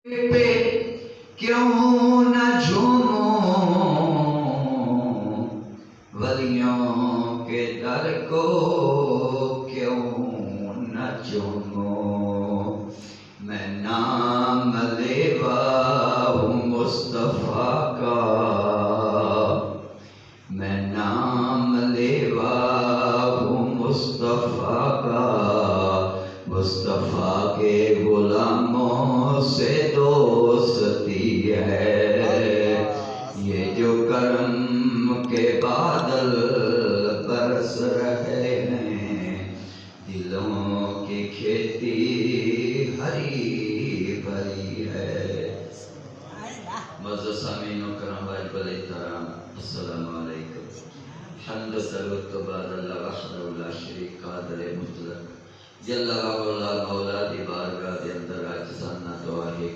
پہ کیوں نہ جھوموں، ولیوں کے در کو کیوں نہ چوموں، میں نام لیوا ہوں مصطفیٰ کا، میں نام لیوا ہوں مصطفیٰ کا، مصطفیٰ کے غلاموں سے دوستی ہے، یہ جو کرم کے بادل برس رہے ہیں، دلوں کی کھیتی ہری بھری ہے۔ معزز سامعین و کرام واجب الاحترام، السلام علیکم۔ حمد و ثروت و بعد اللہ وحدہ لا شریک قادر مطلق جل وعلا مولا دی بارگاہ دے اندر عاجزانہ دعا ہے کہ